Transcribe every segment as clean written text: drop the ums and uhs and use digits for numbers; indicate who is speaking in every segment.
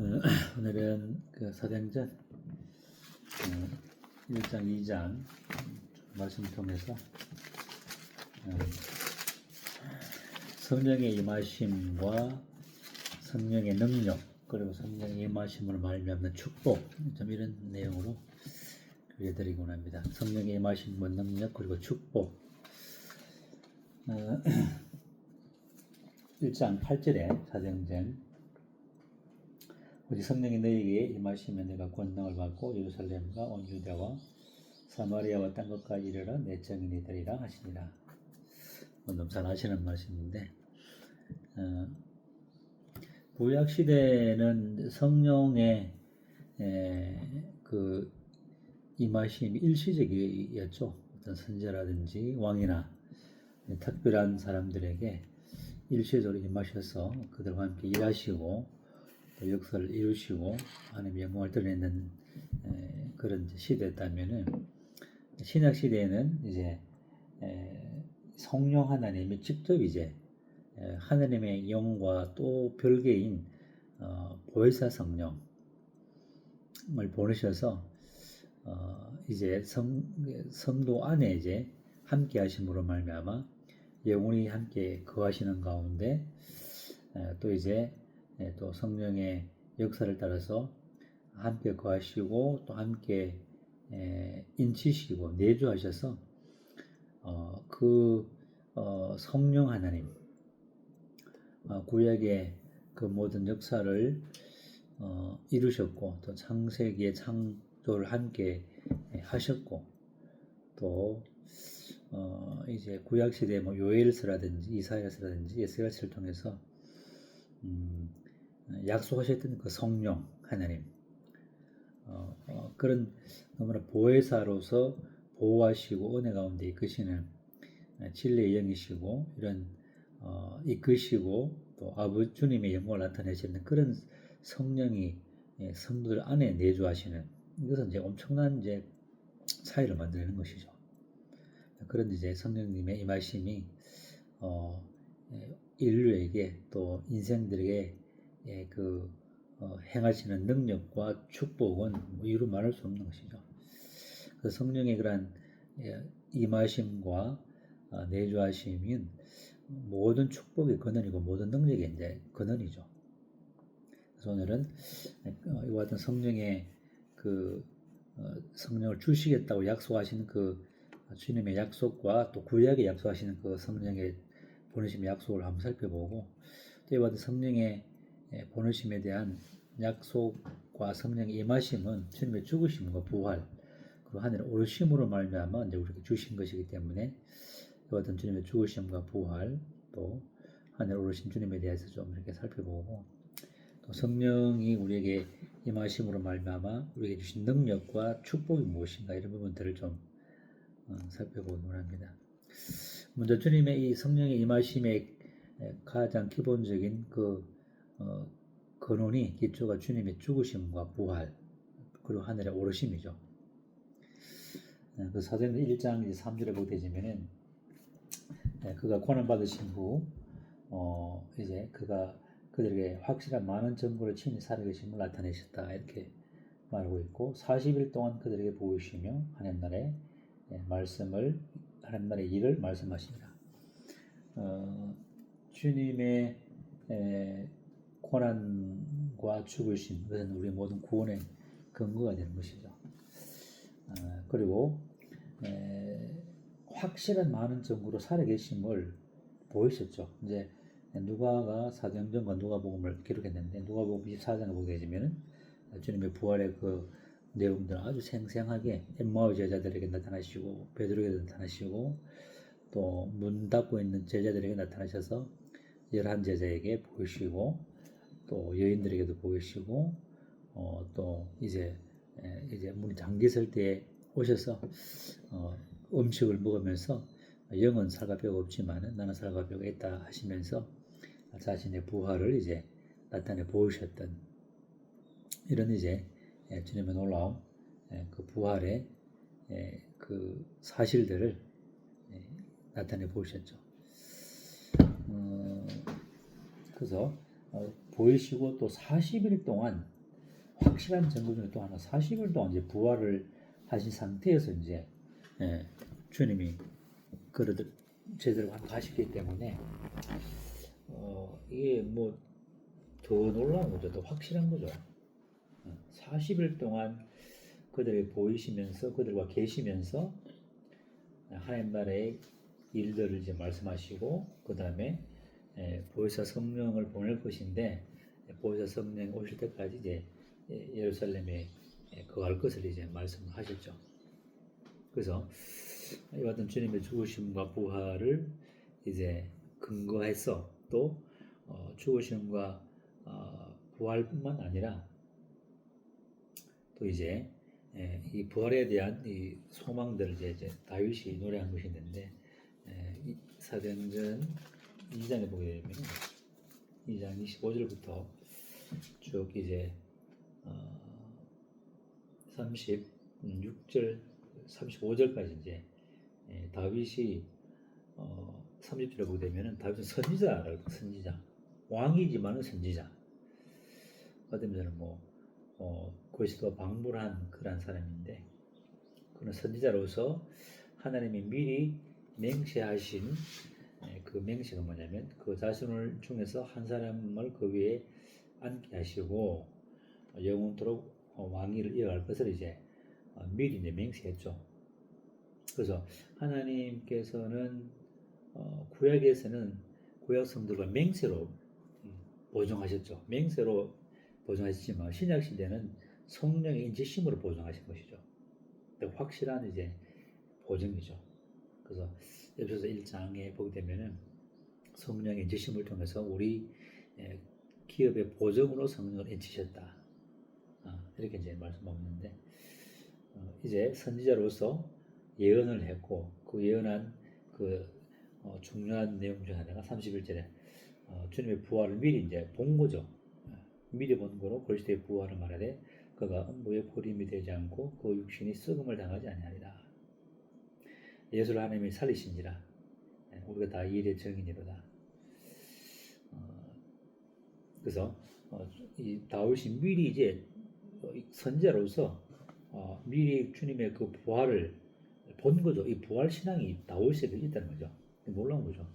Speaker 1: 오늘은 그 사도행전 1장, 2장 말씀을 통해서 성령의 임하심과 성령의 능력, 그리고 성령의 임하심으로 말미암는 축복, 좀 이런 내용으로 교제드리곤 합니다. 성령의 임하심과 능력, 그리고 축복. 1장 8절에 사도행전 오직 성령이 너희에게 임하시면 내가 권능을 받고 예루살렘과 온 유대와 사마리아와 땅 끝까지 이르러 내 증인이 되리라 하시니라. 좀 잘 아시는 말씀인데, 구약 시대는 성령의 그 임하심이 일시적이었죠. 어떤 선지자라든지 왕이나 특별한 사람들에게 일시적으로 임하셔서 그들과 함께 일하시고 또 역사를 이루시고 하나님의 영광을 드러내는 그런 시대였다면은, 신약 시대에는 이제 성령 하나님이 직접 이제 하나님의 영과 또 별개인 보혜사 성령을 보내셔서 이제 성도 안에 이제 함께 하심으로 말미암아 영원히 함께 거하시는 가운데 또 이제 또 성령의 역사를 따라서 함께 거하시고 또 함께 인치시고 내주하셔서 성령 하나님, 구약의 그 모든 역사를 이루셨고 또 창세기의 창조를 함께 하셨고 또 이제 구약 시대 뭐 요엘서라든지 이사야서라든지 에스겔서를 통해서 약속하셨던 그 성령 하나님, 그런 너무나 보혜사로서 보호하시고 은혜 가운데 이끄시는 진리의 영이시고 이런 이끄시고 또 아버지 주님의 영광을 나타내시는 그런 성령이 성도들 안에 내주하시는, 이것은 이제 엄청난 이제 차이를 만드는 것이죠. 그런 이제 성령님의 임하심이 인류에게 또 인생들에게 행하시는 능력과 축복은 뭐 이루 말할 수 없는 것이죠. 그 성령의 그러한 임하심과 내주하심은 모든 축복의 근원이고 모든 능력의 이제 근원이죠. 그래서 오늘은 이와 같은 성령의 성령을 주시겠다고 약속하신 그 주님의 약속과 또 구약에 약속하시는 그 성령의 보내심의 약속을 한번 살펴보고, 또 이와 같은 성령의 보내심에 대한 약속과 성령의 임하심은 주님의 죽으심과 부활 그리고 하늘에 오르심으로 말미암아 이제 우리에게 주신 것이기 때문에 이와 같은 주님의 죽으심과 부활 또 하늘에 오르신 주님에 대해서 좀 이렇게 살펴보고, 또 성령이 우리에게 임하심으로 말미암아 우리에게 주신 능력과 축복이 무엇인가 이런 부분들을 좀 살펴보기 원합니다. 먼저 주님의 이 성령의 임하심의 가장 기본적인 근원이 기초가 주님의 죽으심과 부활 그리고 하늘에 오르심이죠. 그 사도행전 1장 3절에 보게 되면은 그가 고난 받으신 후 이제 그가 그들에게 확실한 많은 증거를 친히 살아계심을 나타내셨다 이렇게 말하고 있고, 40일 동안 그들에게 보이시며 하나님 나라의 하나님 나라의 일을 말씀하시니라. 주님의 고난과 죽으심, 그것은 우리 모든 구원의 근거가 되는 것이죠. 그리고 확실한 많은 증거로 살아계심을 보이셨죠. 이제 누가가 사도행전과 누가복음을 기록했는데 누가복음 24장을 보게 되면 주님의 부활의 그 내용들을 아주 생생하게 엠마오 제자들에게 나타나시고 베드로에게 나타나시고 또 문 닫고 있는 제자들에게 나타나셔서 11제자에게 보이시고 또 여인들에게도 보이시고 또 이제 문이 잠겼을 때 오셔서 음식을 먹으면서 영은 살과 뼈가 없지만 나는 살과 뼈가 있다 하시면서 자신의 부활을 이제 나타내 보이셨던 이런 이제 주님의 놀라운 그 부활의 그 사실들을 나타내 보셨죠. 그래서 보이시고 또 40일 동안 확실한 증거 중에 또 하나 40일 동안 이제 부활을 하신 상태에서 이제 예, 주님이 그를 제대로 가시기 때문에 이게 뭐 더 놀라운 거죠. 더 확실한 거죠. 40일 동안 그들이 보이시면서 그들과 계시면서 하나님 나라의 일들을 이제 말씀하시고 그 다음에 보혜사 성령을 보낼 것인데 보혜사 성령 오실 때까지 이제 예루살렘에 거할 것을 이제 말씀하셨죠. 그래서 이 같은 주님의 죽으심과 부활을 이제 근거해서 또 죽으심과 부활뿐만 아니라 또 이제 이 부활에 대한 이 소망들을 이제 다윗이 노래한 것이 있는데 사도행전 2장에 보게 되면 2장 25절부터 쭉 이제 36절 35절까지 이제 다윗이 30절에 보게 되면은 다윗은 선지자라고 선지자 왕이지만은 선지자 어쩌면 그리스도 방불한 그런 사람인데 그는 선지자로서 하나님이 미리 맹세하신 그 맹세가 뭐냐면 그 자손을 중에서 한 사람을 그 위에 앉게 하시고 영원토록 왕위를 이어갈 것을 이제 미리 이제 맹세했죠. 그래서 하나님께서는 구약에서는 구약 성도가 맹세로 보증하셨죠. 맹세로 보증하셨지만 신약 시대는 성령의 인치심으로 보증하신 것이죠. 확실한 이제 보증이죠. 그래서 에베소서 1장에 보게 되면은 성령의 인치심을 통해서 우리 기업의 보증으로 성령을 인치셨다. 이렇게 이제 말씀하는데 이제 선지자로서 예언을 했고 그 예언한 그 중요한 내용 중 하나가 31절에 주님의 부활을 미리 이제 본 거죠. 미리 본 거로 그리스도의 부활을 말하되 그가 음부에 버림이 되지 않고 그 육신이 썩음을 당하지 아니하리라. 예수를 하나님이 살리신지라 우리가 다 이 일의 증인이로다. 그래서 이 다윗이 미리 이제 선지자로서 미리 주님의 그 부활을 본 거죠. 이 부활 신앙이 다윗에도 있다는 거죠. 놀라운 거죠.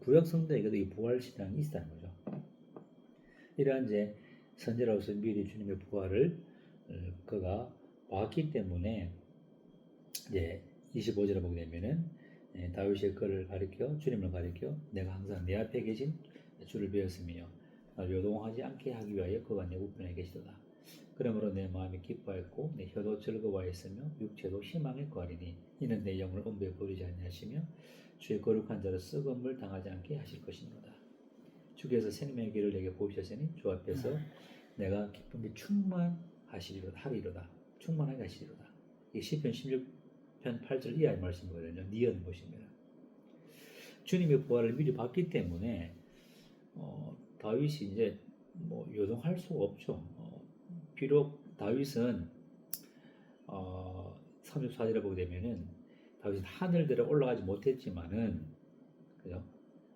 Speaker 1: 구약 성도에게도 이 부활 신앙이 있다는 거죠. 이러한 이제 선지자로서 미리 주님의 부활을 그가 봤기 때문에 이제 25절에 보게 되면은 다윗의 그를 가리켜 주님을 가리켜 내가 항상 내 앞에 계신 주를 배웠으며 요동하지 않게 하기 위하여 그가 내 우편에 계시도다. 그러므로 내 마음이 기뻐했고 내 혀도 즐거워했으며 육체도 희망에 거하리니 이는 내 영을 음부에 버리지 아니하시며 주의 거룩한 자로 썩음을 당하지 않게 하실 것이니라. 주께서 생명의 길을 내게 보이셨으니 주 앞에서 내가 기쁨이 충만하리로다. 충만하게 하시리로다. 이 시편 16편 8절 이하의 말씀이거든요. 니은 보시면 주님의 부활을 미리 봤기 때문에 다윗이 이제 요동할 수가 없죠. 비록 다윗은 34절에 보게 되면은 다윗은 하늘들에 올라가지 못했지만은 그죠?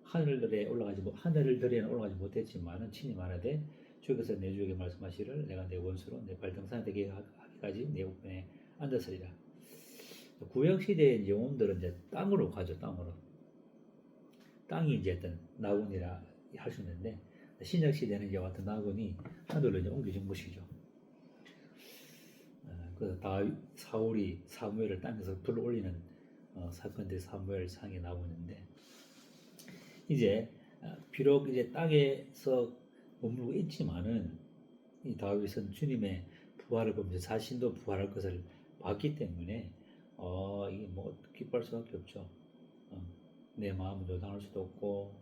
Speaker 1: 하늘들에는 올라가지 못했지만은 친히 말하되 주께서 내 주에게 말씀하시를 내가 내 원수로 내 발등상에 되게 하기까지 내 우편에 앉았으리라. 구약 시대의 영혼들은 이제 땅으로 가죠. 땅이 이제 어떤 나군이라 할 수 있는데 신약 시대는 이제 같은 나군이 하늘로 이제 옮겨진 것이죠. 그래서 사울이 사무엘을 땅에서 불러 올리는 사건들이 사무엘상에 나오는데 이제 비록 이제 땅에서 머물고 있지만은 이 다윗은 주님의 부활을 보면서 자신도 부활할 것을 봤기 때문에 이게 기뻐할 수밖에 없죠. 내 마음은 요동할 수도 없고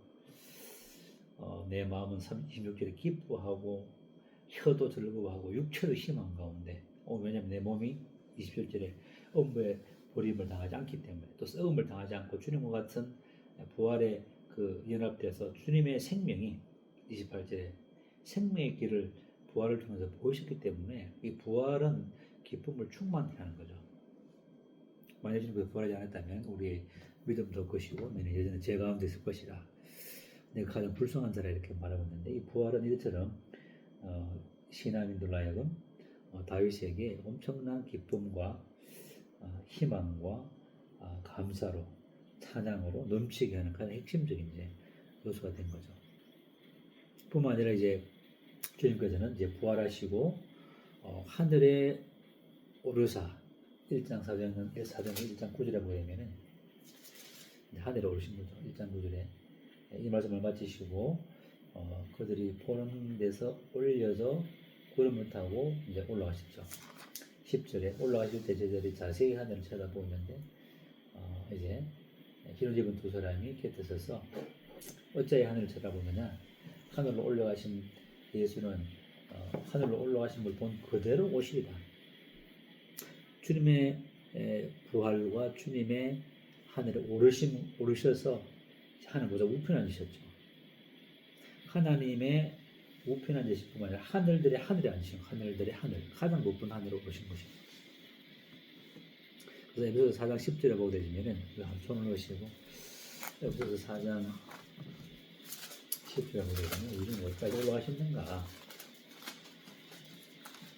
Speaker 1: 내 마음은 26절에 기뻐하고 혀도 즐거워하고 육체도 희망 가운데 왜냐하면 내 몸이 27절에 음부의 버림을 당하지 않기 때문에 또 썩음을 당하지 않고 주님과 같은 부활의 그 연합돼서 주님의 생명이 28절에 생명의 길을 부활을 통해서 보이셨기 때문에 이 부활은 기쁨을 충만케 하는 거죠. 만약 주님께서 부활하지 않았다면 우리의 믿음도 것이고 너는 여전히 죄 가운데 있을 것이라. 내가 가장 불쌍한 자라 이렇게 말하고 있는데, 이 부활은 이처럼 신앙인들로 하여금 다윗에게 엄청난 기쁨과 희망과 감사로, 찬양으로 넘치게 하는 가장 핵심적인 이제 요소가 된 거죠. 뿐만 아니라 이제 주님께서는 이제 부활하시고 하늘에 오르사 1장 4장 1장 9절에 보면은 하늘에 오르신 거죠. 1장 9절에 이 말씀을 마치시고 그들이 보는 데서 올려져 구름을 타고 이제 올라가시죠. 10절에 올라가실 때 제자들이 자세히 하늘을 쳐다보는데 이제 흰옷 입은 두 사람이 곁에 서서 어찌하여 하늘을 쳐다보느냐, 하늘로 올라가신 예수는 하늘로 올라가신 걸 본 그대로 오시리다. 주님의 부활과 주님의 하늘에 오르셔서 하늘보다 우편에 앉으셨죠. 하나님의 우편에 앉으실 뿐만 아니라 하늘들의 하늘에 앉으신, 하늘들의 하늘, 가장 높은 하늘에 오르신 것입니다. 그래서 에베소서 4장 10절에 보게 되면은 한 손을 넣으시고 에베소서 4장 10절에 보게 되면 우리는 어디까지 올라가셨는가?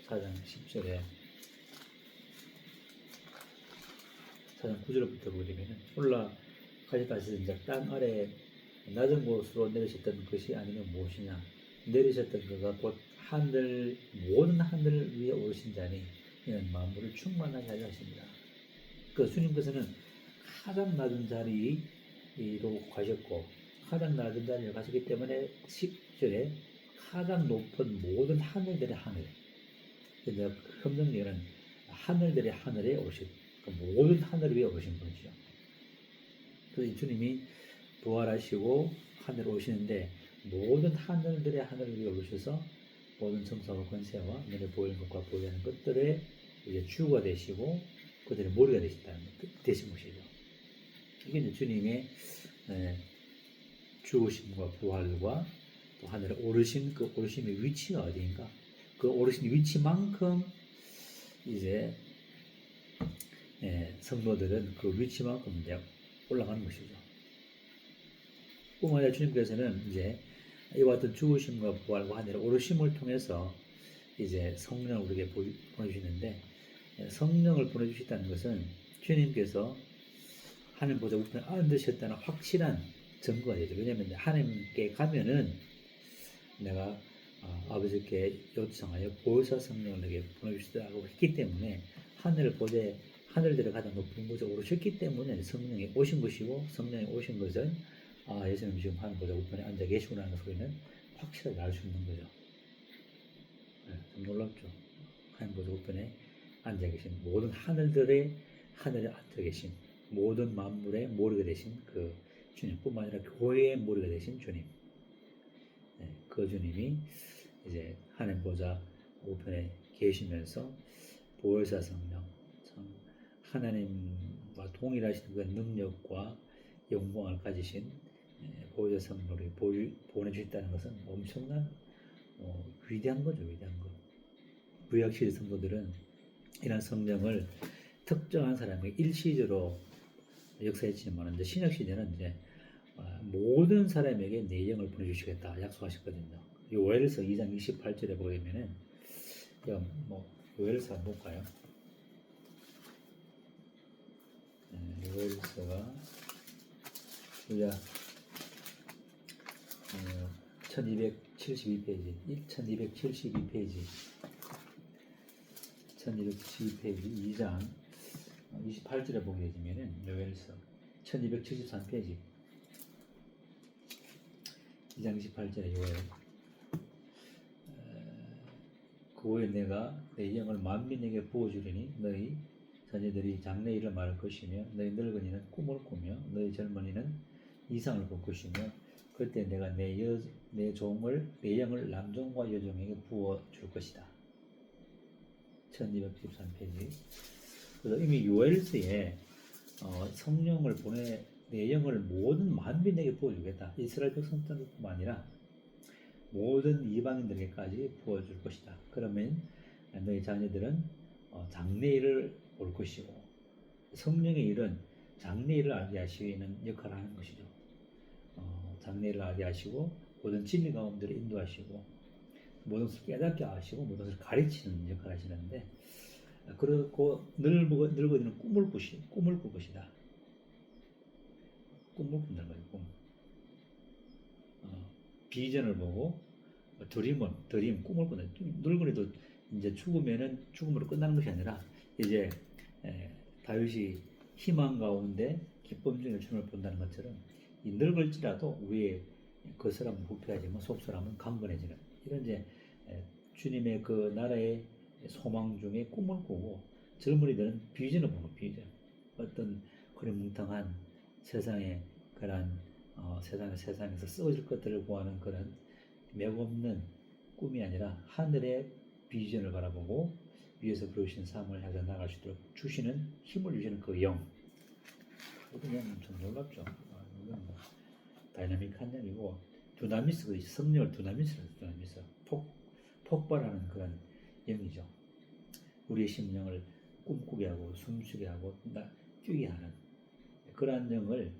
Speaker 1: 4장 10절에 4장 9절부터 보게 되면은 올라가셨다 하시던 자 땅 아래 낮은 곳으로 내리셨던 것이 아니면 무엇이냐? 내리셨던 그가 곧 하늘, 모든 하늘 위에 오르신 자니 이는 만물을 충만하게 하려 하십니다. 그 주님께서는 가장 낮은 자리로 가셨고 가장 낮은 자리를 가셨기 때문에 10절에 가장 높은 모든 하늘들의 하늘, 그러니까 성경에는 하늘들의 하늘에 오신, 그 모든 하늘 위에 오신 분이죠. 그래서 주님이 부활하시고 하늘에 오시는데 모든 하늘들의 하늘 위에 오르셔서 모든 정사와 권세와 눈에 보이는 것과 보이지 않는 것들의 이제 주가 되시고 그들의 머리가 되신 것이죠. 이게 이제 주님의 죽으심과 부활과 또 하늘에 오르신 그 오르심의 위치가 어디인가? 그 오르신 위치만큼 이제 성도들은 그 위치만큼 이제 올라가는 것이죠. 뿐만 아니라 주님께서는 이제 이와 같은 죽으심과 부활과 하늘에 오르심을 통해서 이제 성령을 우리에게 보내주시는데, 성령을 보내주셨다는 것은 주님께서 하늘 보좌 우편에 앉으셨다는 확실한 증거가 되죠. 왜냐하면 하나님께 가면은 내가 아버지께 요청하여 보혜사 성령을 내게 보내주시다고 했기 때문에 하늘들의 가장 높은 곳에 오르셨기 때문에 성령이 오신 것이고, 성령이 오신 것은 예수님 지금 하늘 보좌 우편에 앉아 계시구나는 소리는 확실하게 알 수 있는 거죠. 좀 놀랍죠. 하늘 보좌 우편에 앉아 계신, 모든 하늘에 앉아 계신, 모든 만물의 머리가 되신 그 주님뿐만 아니라 교회의 머리가 되신 주님, 그 주님이 이제 하늘 보좌 우편에 계시면서 보혜사 성령, 참 하나님과 동일하신 그 능력과 영광을 가지신 보혜사 성령을 보내주셨다는 것은 엄청난 위대한 거죠. 위대한 거. 구약시대 성도들은 이런 성령을 특정한 사람에게 일시적으로 역사했지만, 이제 신약시대는 이제 모든 사람에게 내 영을 보내주시겠다 약속하셨거든요. 이 요엘서 2장 28절에 보면은 요엘서 한번 볼까요? 요엘서가 주야 1272페이지 1272페이지 2장 28절에 보게 되면은 요엘서 1273페이지 2장 28절에 요엘, 그 후에 내가 내 영을 만민에게 부어주리니 너희 자녀들이 장래 일을 말할 것이며 너희 늙은이는 꿈을 꾸며 너희 젊은이는 이상을 볼 것이며 그때 내가 내 종을 내 영을 남종과 여종에게 부어줄 것이다. 1213페이지. 그래서 이미 요엘서에 성령을 보내 내 영을 모든 만민에게 부어주겠다. 이스라엘 백성들뿐만 아니라 모든 이방인들에게까지 부어줄 것이다. 그러면 너희 자녀들은 장래일을 볼 것이고, 성령의 일은 장래일을 알게 하시는 역할을 하는 것이죠. 장래를 알게 하시고 모든 진리 가운데로 인도하시고 모든 것을 깨닫게 하시고 모든 것을 가르치는 역할을 하시는데 그렇고 늙어 있는 꿈을 꿀 것이다. 꿈을 꾼다는 거예요. 꿈. 비전을 보고 드림 꿈을 꾼다. 늙은이도 이제 죽음으로 끝나는 것이 아니라 이제 다윗이 희망 가운데 기쁨 중에 주님을 본다는 것처럼 이 늙을지라도 위에 겉사람은 부패하지만 속사람은 강건해지는 이런 이제 주님의 그 나라의 소망 중에 꿈을 꾸고 젊은이들은 비전을 보는 비전. 어떤 그런 뭉텅한 세상에 그런 세상에서 썩어질 것들을 구하는 그런 맥없는 꿈이 아니라 하늘의 비전을 바라보고 위에서 부르신 삶을 향해 나갈 수 있도록 주시는 힘을 주시는 그 영. 그냥 좀 놀랍죠. 이건 뭐 다이나믹한 영이고 두나미스, 성령을 두나미스 폭발하는 그런 영이죠. 우리의 심령을 꿈꾸게 하고 숨쉬게 하고 뛰게 하는 그러한 영을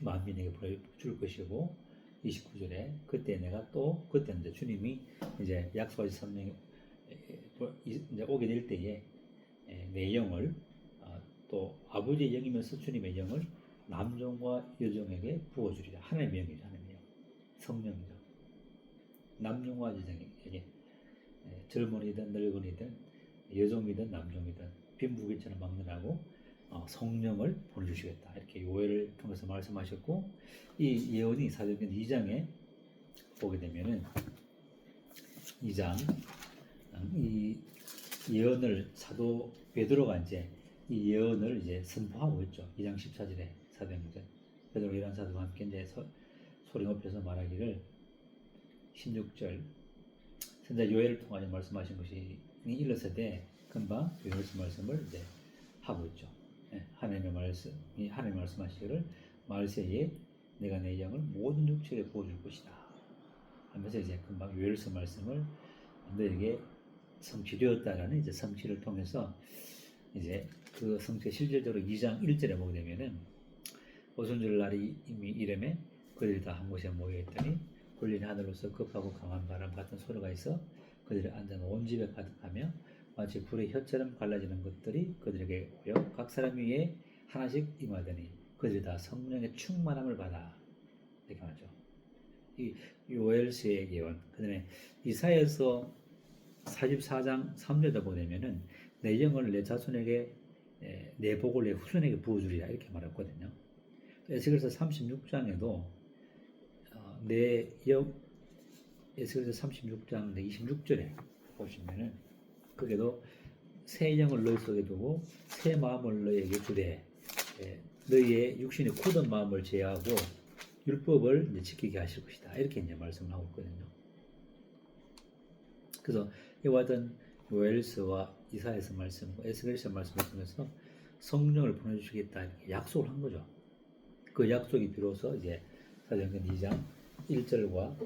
Speaker 1: 만민에게 보여줄 것이고 29절에 그때는 이제 주님이 이제 약속하신 성령이 이제 오게 될 때에 내 영을 또 아버지의 영이면서 주님의 영을 남종과 여종에게 부어주리라. 하나님의 영이죠. 하나님의 영. 성령이죠. 남종과 여종에게 젊은이든 늙은이든 여종이든 남종이든 빈부귀천을 막론하고 성령을 보내주시겠다. 이렇게 요엘을 통해서 말씀하셨고 이 예언이 사도행전 2장에 보게 되면은 2장 이 예언을 사도 베드로가 이제 이 예언을 이제 선포하고 있죠. 2장 14절에 사도행전 베드로 이란 사도와 함께 이제 소리 높여서 말하기를 16절 선자 요엘을 통하여 말씀하신 것이 일렀으되 금방 요엘 말씀을 이제 하고 있죠. 하나님의 말씀하시기를 말세에 내가 내 영을 모든 육체에 부어줄 것이다 하면서 이제 금방 요엘서 말씀을 너에게 성취되었다라는 이제 성취를 통해서 이제 그 성취 실질적으로 2장 1절에 보게 되면은 오순절 날이 이미 이름에 그들이 다 한 곳에 모여있더니 굴린 하늘로서 급하고 강한 바람 같은 소리가 있어 그들이 앉아 온 집에 가득하며 마치 불의 혀처럼 갈라지는 것들이 그들에게 오여 각 사람 위에 하나씩 임하더니 그들이 다 성령의 충만함을 받아 이렇게 말하죠. 이 요엘서의 예언 그 다음에 이사야서 44장 3절에 보면은 내 영을 내 자손에게 내 복을 내 후손에게 부어주리라 이렇게 말했거든요. 에스겔서 36장에도 에스겔서 36장 26절에 보시면은 거기도 새 영을 너희 속에 두고 새 마음을 너희에게 주되 너희의 육신이 굳은 마음을 제하고 율법을 이제 지키게 하실 것이다 이렇게 이제 말씀을 하고 있거든요. 그래서 이와 같은 요엘서와 이사야서 말씀, 에스겔서 말씀을 통해서 성령을 보내주시겠다 이렇게 약속을 한 거죠. 그 약속이 비로소 이제 사도행전 2장 1절과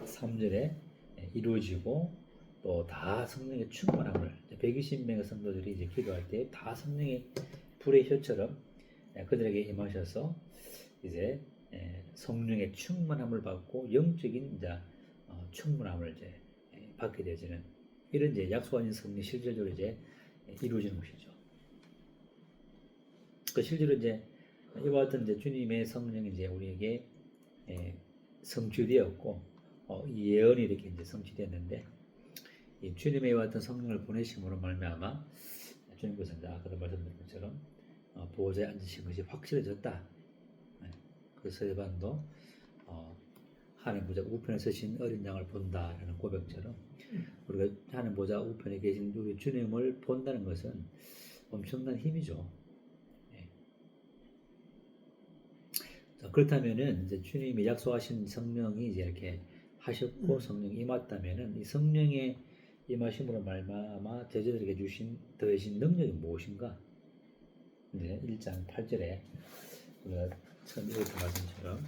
Speaker 1: 3절에 이루어지고 또 다 성령의 충만함을 120명의 성도들이 이제 기도할 때 다 성령의 불의 혀처럼 그들에게 임하셔서 이제 성령의 충만함을 받고 영적인 이제 충만함을 이제 받게 되어지는 이런 이제 약속한 성령 실질적으로 이제 이루어지는 것이죠. 그 실제로 이제 이와 같은 이제 주님의 성령이 이제 우리에게 성취되었고 이 예언이 이렇게 이제 성취됐는데 이 주님의 이와 같은 성령을 보내심으로 말미암아 주님께서 이제 아까도 말씀드린 것처럼 보호자에 앉으신 것이 확실해졌다. 그 서해반도 하나님 보좌 우편에 서신 어린 양을 본다라는 고백처럼 우리가 하나님 보좌 우편에 계신 우리 주님을 본다는 것은 엄청난 힘이죠. 그렇다면은 이제 주님이 약속하신 성령이 이제 이렇게 하셨고 성령이 임했다면은 이 성령의 임하심으로 말미암아 제자들에게 더해진 능력이 무엇인가? 네, 1장 8절에 우리가 처음 읽었던 말씀처럼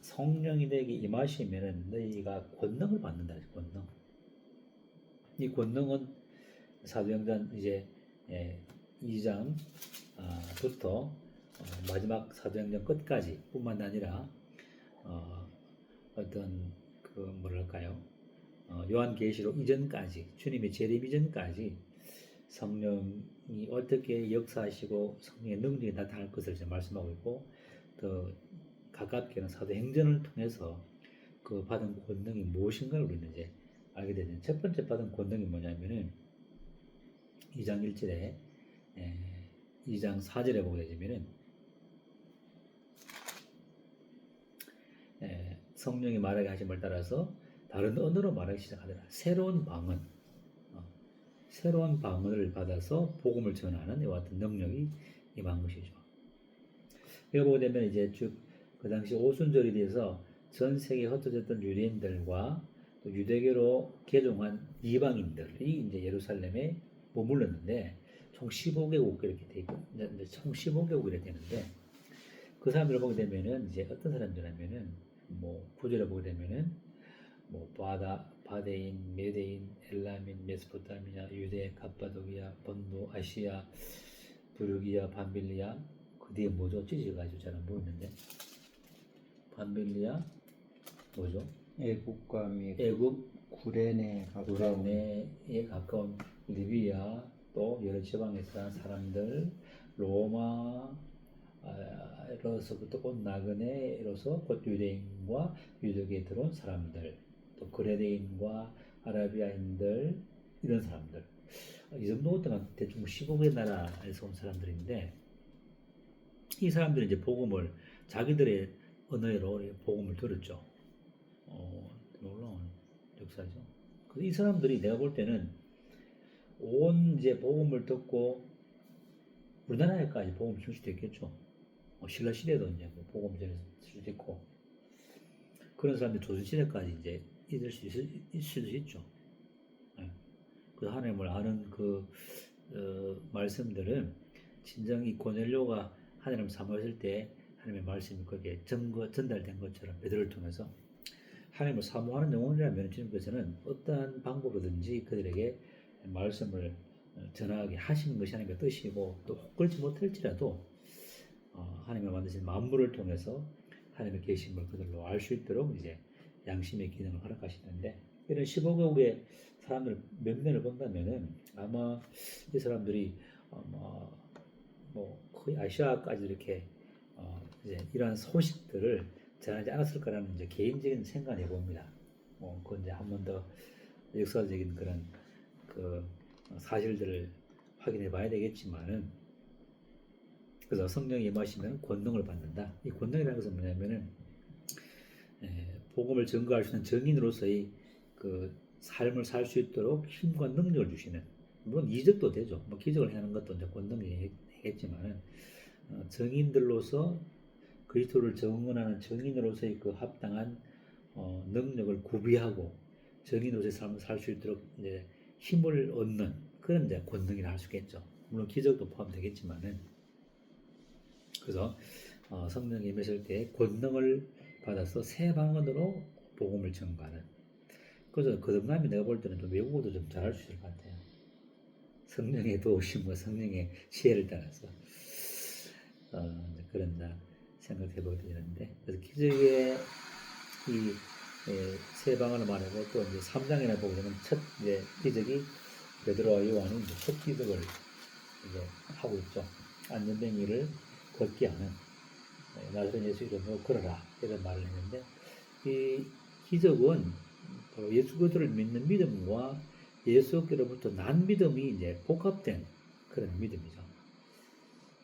Speaker 1: 성령이 너에게 임하시면은 너희가 권능을 받는다. 권능. 이 권능은 사도행전 이제 2장부터 마지막 사도행전 끝까지 뿐만 아니라 어떤 그 뭐랄까요? 요한계시록 이전까지 주님의 재림 이전까지 성령이 어떻게 역사하시고 성령의 능력이 나타날 것을 이제 말씀하고 있고 더 가깝게는 사도행전을 통해서 그 받은 권능이 무엇인가를 우리는 이제 알게 되는 첫 번째 받은 권능이 뭐냐면은 2장 1절에 2장 4절에 보게 되면은 성령이 말하게 하심을 따라서 다른 언어로 말하기 시작하더라. 새로운 방언을 받아서 복음을 전하는 이와 같은 능력이 임한 것이죠. 여기 보게 되면 이제 쭉 그 당시 오순절에 대해서 전 세계에 흩어졌던 유대인들과 또 유대교로 개종한 이방인들이 이제 예루살렘에 머물렀는데 총 15개국 이렇게 돼 있고 총 15개국 이렇게 되는데 그 사람들을 보게 되면은 이제 어떤 사람들이냐면은 뭐 구절에 보게 되면은 뭐 바데인, 메데인, 엘라민, 메소포타미아, 유대, 갑바도기아, 본도, 아시아, 부르기아, 밤빌리아 그 뒤에 뭐죠? 찢어가지고 잘 안 보이는데 밤빌리아 뭐죠?
Speaker 2: 애국과
Speaker 1: 애국,
Speaker 2: 구레네에
Speaker 1: 가까운 리비아 또 여러 지방에 사는 사람들 로마로서부터 곧 나그네로서 곧 유대인과 유대교에 들어온 사람들 또 그레데인과 아라비아인들 이런 사람들 이 정도가 대충 15개 나라에서 온 사람들인데 이 사람들이 이제 복음을 자기들의 언어로 복음을 들었죠. 놀라운 역사죠. 이 사람들이 내가 볼 때는 온 이제 복음을 듣고 우리나라에까지 복음을 줄 수도 있겠죠. 신라 시대도 이제 뭐 복음 전할 수도 있고 그런 사람들이 조선 시대까지 이제 있을 수도 있죠. 그 하나님을 아는 그 말씀들은 진정 이 고넬료가 하나님을 사모했을 때 하나님의 말씀이 거기에 전달된 것처럼 베드로를 통해서 하나님을 사모하는 영혼이라면 주님께서는 어떠한 방법으로든지 그들에게 말씀을 전하게 하시는 것이 하나님의 뜻이고 또 그렇지 못할지라도 하나님의 만드신 만물을 통해서 하나님의 계심을 그들로 알 수 있도록 이제 양심의 기능을 허락하시는데 이런 15개국의 사람들 몇 명을 본다면은 아마 이 사람들이 아마 뭐 거의 아시아까지 이렇게 이제 이러한 소식들을 전하지 않았을 거라는 이제 개인적인 생각을 해봅니다. 그건 이제 한 번 더 역사적인 그런 그 사실들을 확인해 봐야 되겠지만은 그래서 성령이 임하시면 권능을 받는다. 이 권능이라는 것은 뭐냐면은 복음을 전거할 수 있는 증인으로서의 그 삶을 살 수 있도록 힘과 능력을 주시는 물론 이적도 되죠. 뭐 기적을 하는 것도 이제 권능이겠지만은 증인들로서 그리스도를 증언하는 증인으로서의 그 합당한 능력을 구비하고 증인으로서의 삶을 살 수 있도록 이제 힘을 얻는 그런 이제 권능이라 할 수 있겠죠. 물론 기적도 포함되겠지만은 그래서 성령이 임하실 때 권능을 받아서 새 방언으로 복음을 전가하는 그래서 거듭남이 내가 볼 때는 좀 외국어도 좀 잘할 수 있을 것 같아요. 성령의 도우심과 성령의 지혜를 따라서 그런 생각해 보게 되는데 그래서 기적의 이 세 방언을 말하고 또 이제 3장이나 보게 되면 첫 이제 기적이 베드로와 요한이 이제 첫 기적을 이제 하고 있죠. 안전뱅이를 걷게 하는 나사렛 예수 이름으로 걸어라 이런 말을 했는데 이 기적은 바로 예수 그리스도를 믿는 믿음과 예수께로부터 난 믿음이 이제 복합된 그런 믿음이죠.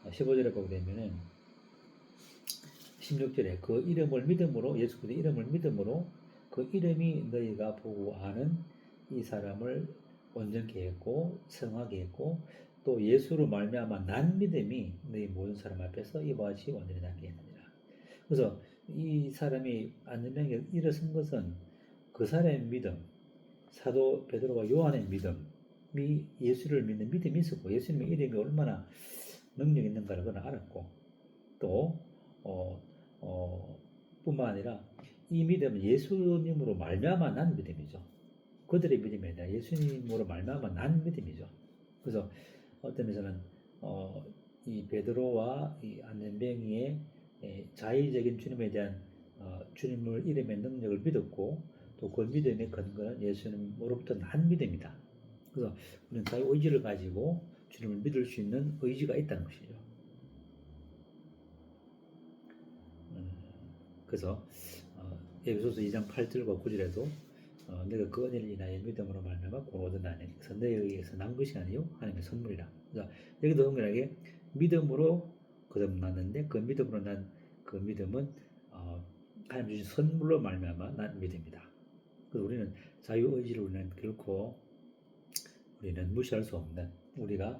Speaker 1: 15절에 보게 되면은 16절에 그 이름을 믿음으로 예수 그리스도의 이름을 믿음으로 그 이름이 너희가 보고 아는 이 사람을 온전케 했고 성하게 했고 또 예수로 말미암아 난 믿음이 너희 모든 사람 앞에서 이와 같이 온전히 낫게 했느니라. 그래서 이 사람이 안전병에 일어선 것은 그 사람의 믿음, 사도 베드로와 요한의 믿음이 예수를 믿는 믿음이 있었고 예수님의 이름이 얼마나 능력 있는가를 그는 알았고 또 뿐만 아니라 이 믿음은 예수님으로 말미암아 난 믿음이죠. 그들의 믿음이 아니라 예수님으로 말미암아 난 믿음이죠. 그래서 어떤 면에서는 이 베드로와 이 안전뱅이의 자의적인 주님에 대한 주님을 이름의 능력을 믿었고 또 그 믿음의 근거는 예수님으로부터 난 믿음이다. 그래서 우리는 자유 의지를 가지고 주님을 믿을 수 있는 의지가 있다는 것이죠. 그래서 에베소서 2장 8절과 9절에도 내가 그 은혜를 인하여 믿음으로 말미암아 구원 얻었나니 그래서 너에 의해서 난 것이 아니요 하나님의 선물이라. 그래서 여기도 동일하게 믿음으로 거듭났는데 그 믿음으로 난 그 믿음은 하나님 주신 선물로 말미암아 난 믿음이다. 그래서 우리는 자유 의지를 우리는 결코 우리는 무시할 수 없는 우리가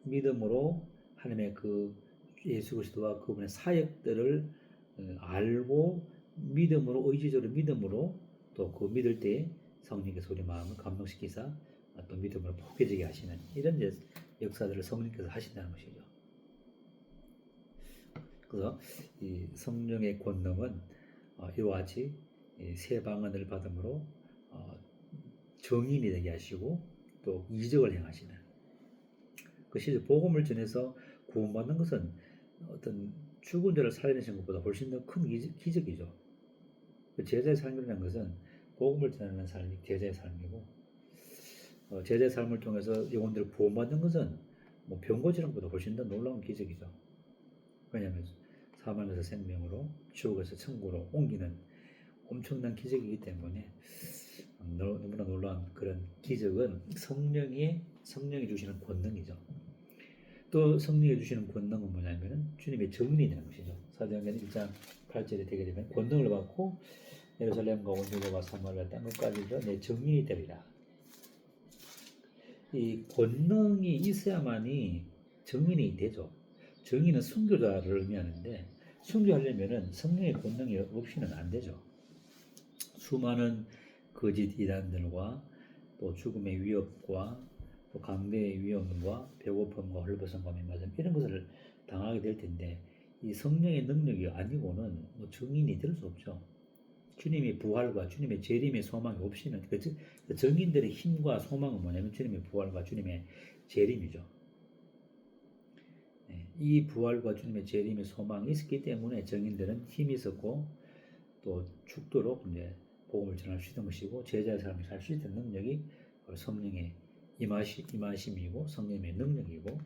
Speaker 1: 믿음으로 하나님의 그 예수 그리스도와 그분의 사역들을 알고 믿음으로 의지적으로 믿음으로 또 그 믿을 때 성령께서 우리 마음을 감동시키사 또 믿음으로 포개지게 하시는 이런 역사들을 성령께서 하신다는 것이죠. 그래서 이 성령의 권능은 이와 같이 새 방언을 받음으로 정인이 되게 하시고 또 이적을 행하시는 그것이 복음을 전해서 구원받는 것은 어떤 죽은 자를 살려내신 것보다 훨씬 더 큰 기적이죠. 제자의 삶이라는 것은 복음을 전하는 삶이 제자의 삶이고 제자의 삶을 통해서 영혼들을 구원받는 것은 뭐 병 고치는 것보다 훨씬 더 놀라운 기적이죠. 왜냐하면 사망에서 생명으로 지옥에서 천국으로 옮기는 엄청난 기적이기 때문에 너무나 놀라운 그런 기적은 성령이 주시는 권능이죠. 또 성령이 주시는 권능은 뭐냐면은 주님의 정인이 되는 것이죠. 사도행전 1장 8절에 되게 되면 권능을 받고 예루살렘과 온 유대와 사마리아 땅 끝까지도 내 정인이 되리라. 이 권능이 있어야만이 정인이 되죠. 정인은 순교자를 의미하는데 순교하려면은 성령의 권능이 없이는 안 되죠. 수많은 거짓 이단들과 또 죽음의 위협과 또 강대의 위험과 배고픔과 헐벗음과 맹맞음 이런 것을 당하게 될 텐데 이 성령의 능력이 아니고는 뭐 정인이 될 수 없죠. 주님의 부활과 주님의 재림의 소망이 없이는 그 정인들의 힘과 소망은 뭐냐면 주님의 부활과 주님의 재림이죠. 이 부활과 주님의 재림의 소망이 있었기 때문에 정인들은 힘이 있었고 또 죽도록 이제 복음을 전할 수 있는 것이고 제자의 삶을 살 수 있는 능력이 성령의 임하심이고 성령의 능력이고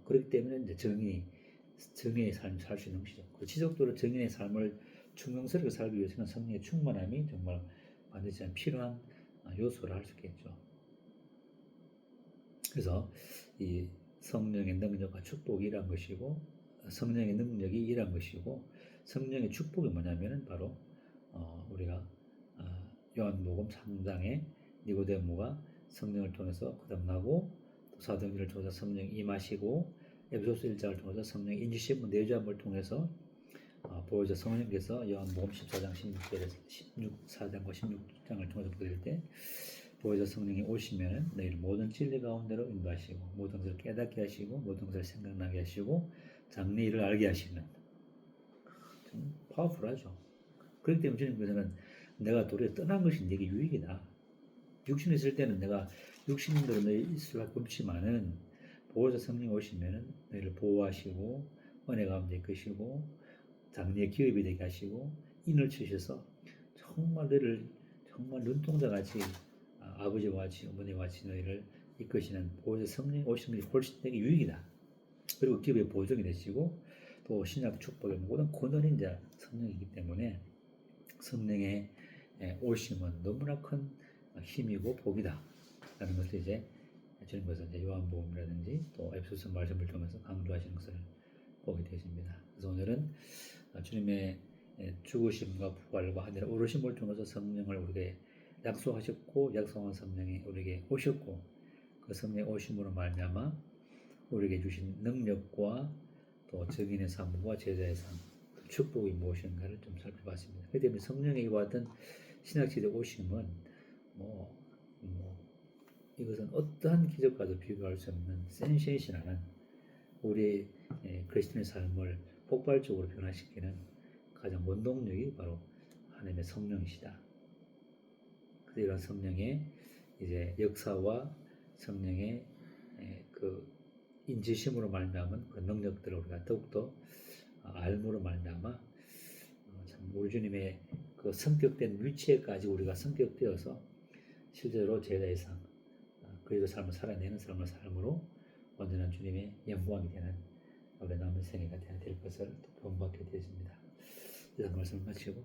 Speaker 1: 그렇기 때문에 이제 정의의 삶을 살 수 있는 것이죠. 그 지속적으로 정의의 삶을 충성스럽게 살기 위해서는 성령의 충만함이 정말 반드시 필요한 요소를 할 수 있겠죠. 그래서 이 성령의 능력과 축복이 일한 것이고 성령의 능력이 일한 것이고 성령의 축복이 뭐냐면은 바로 우리가 요한복음 3장에 니고데모가 성령을 통해서 거듭나고 또 사도행전을 통해서 성령이 임하시고 에베소서 1장을 통해서 성령의 인지심문 내주함을 통해서 보여져 성령께서 요한복음 14장 16절에서 4장과 16장을 통해서 보게 될 때 보여져 성령이 오시면 너희를 모든 진리 가운데로 인도하시고 모든 것을 깨닫게 하시고 모든 것을 생각나게 하시고 장래 일을 알게 하시는 좀 파워풀하죠. 그렇기 때문에 주님께서는 내가 도리어 떠난 것이 네게 유익이다. 육신에 있을 때는 내가 육신대로 너희 있을 수밖에 없지만은 보호자 성령이 오시면은 너희를 보호하시고 은혜 가운데 이끄시고 장래의 기업이 되게 하시고 인을 치셔서 정말 너희를 정말 눈동자같이 아버지와 같이 어머니와 같이 너희를 이끄시는 보호자 성령이 오시는 것이 훨씬 되게 유익이다. 그리고 기업의 보증이 되시고 또 신약 축복의 모든 권한인 자 성령이기 때문에 성령의 오심은 너무나 큰 힘이고 복이다. 라는 것을 이제 주님께서 이제 요한복음이라든지 또 에베소서 말씀을 통해서 강조하시는 것을 보게 되십니다. 그래서 오늘은 주님의 죽으심과 부활과 하늘에 오르심을 통해서 성령을 우리에게 약속하셨고 약속한 성령이 우리에게 오셨고 그 성령의 오심으로 말미암아 우리에게 주신 능력과 또 증인의 삶과 제자의 삶 축복이 무엇인가를 좀 살펴봤습니다. 그렇기 때문에 성령의 이와 같은 신학시대 오심은 이것은 어떠한 기적과도 비교할 수 없는 센세이션한 우리 그리스도인의 삶을 폭발적으로 변화시키는 가장 원동력이 바로 하나님의 성령이시다. 그래서 이런 성령의 이제 역사와 성령의 그 인지심으로 말미암은 그 능력들을 우리가 더욱더 알므로 말미암아 참 우리 주님의 그 성격된 위치에까지 우리가 성격되어서 실제로 제자의 상, 그리스도 삶을 살아내는 삶을 삶으로 온전한 주님의 영광이 되는 우리 남은 생애가 될 것을 본받게 되어집니다. 이상 말씀을 마치고